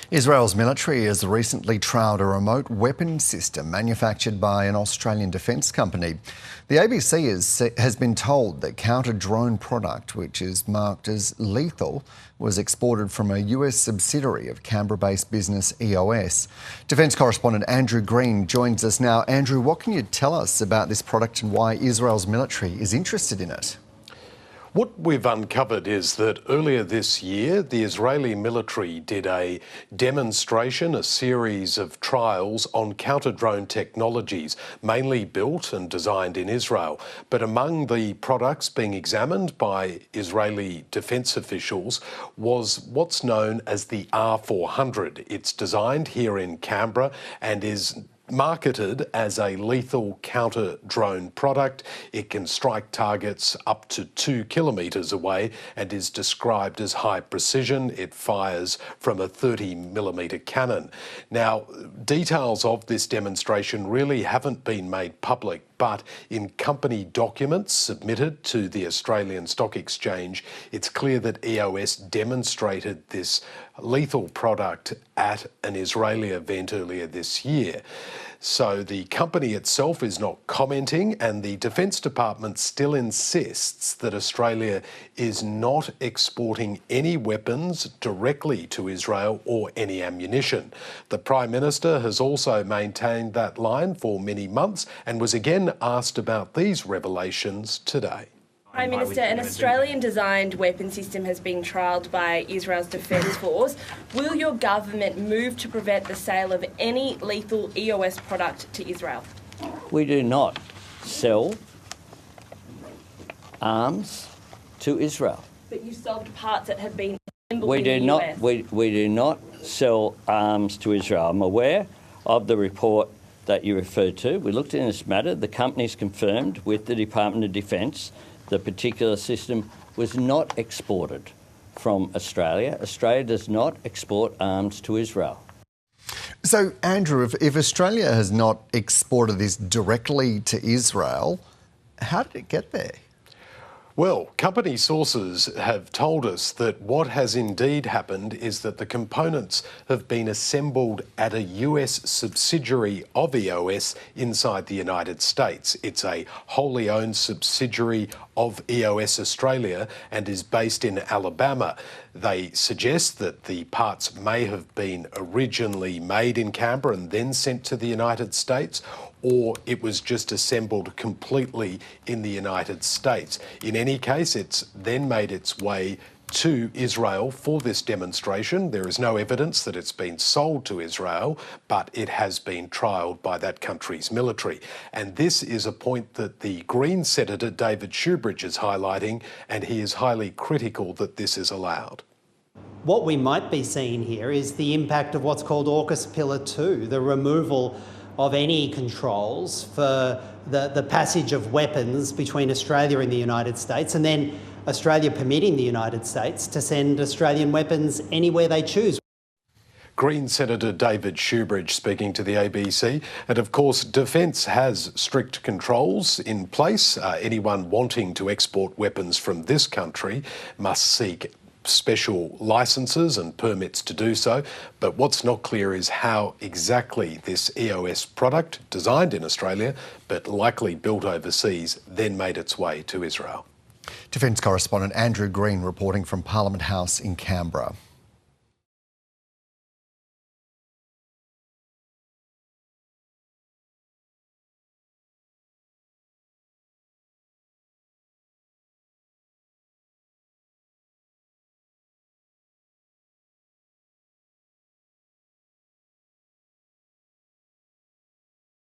Israel's military has recently trialled a remote weapon system manufactured by an Australian defence company. The ABC has been told that counter-drone product, which is marked as lethal, was exported from a US subsidiary of Canberra-based business EOS. Defence correspondent Andrew Green joins us now. Andrew, what can you tell us about this product and why Israel's military is interested in it? What we've uncovered is that earlier this year, the Israeli military did a demonstration, a series of trials on counter-drone technologies, mainly built and designed in Israel. But among the products being examined by Israeli defence officials was what's known as the R400. It's designed here in Canberra and is marketed as a lethal counter-drone product. It can strike targets up to 2 kilometres away and is described as high precision. It fires from a 30mm cannon. Now, details of this demonstration really haven't been made public, but in company documents submitted to the Australian Stock Exchange, it's clear that EOS demonstrated this lethal product at an Israeli event earlier this year. So the company itself is not commenting, and the Defence Department still insists that Australia is not exporting any weapons directly to Israel or any ammunition. The Prime Minister has also maintained that line for many months and was again asked about these revelations today. Prime Minister, an Australian-designed weapon system has been trialled by Israel's Defence Force. Will your government move to prevent the sale of any lethal EOS product to Israel? We do not sell arms to Israel. But you sold parts that have been assembled We in the US. we do not sell arms to Israel. I'm aware of the report that you referred to. We looked into this matter. The company's confirmed with the Department of Defence the particular system was not exported from Australia. Australia does not export arms to Israel. So, Andrew, if Australia has not exported this directly to Israel, how did it get there? Well, company sources have told us that what has indeed happened is that the components have been assembled at a US subsidiary of EOS inside the United States. It's a wholly owned subsidiary of EOS Australia and is based in Alabama. They suggest that the parts may have been originally made in Canberra and then sent to the United States, or it was just assembled completely in the United States. In any case, it's then made its way to Israel for this demonstration. There is no evidence that it's been sold to Israel, but it has been trialled by that country's military. And this is a point that the Green Senator David Shoebridge is highlighting, and he is highly critical that this is allowed. What we might be seeing here is the impact of what's called AUKUS Pillar 2, the removal of any controls for the passage of weapons between Australia and the United States, and then Australia permitting the United States to send Australian weapons anywhere they choose. Green Senator David Shoebridge speaking to the ABC. And of course, Defence has strict controls in place. Anyone wanting to export weapons from this country must seek special licences and permits to do so. But what's not clear is how exactly this EOS product, designed in Australia but likely built overseas, then made its way to Israel. Defence correspondent Andrew Green reporting from Parliament House in Canberra.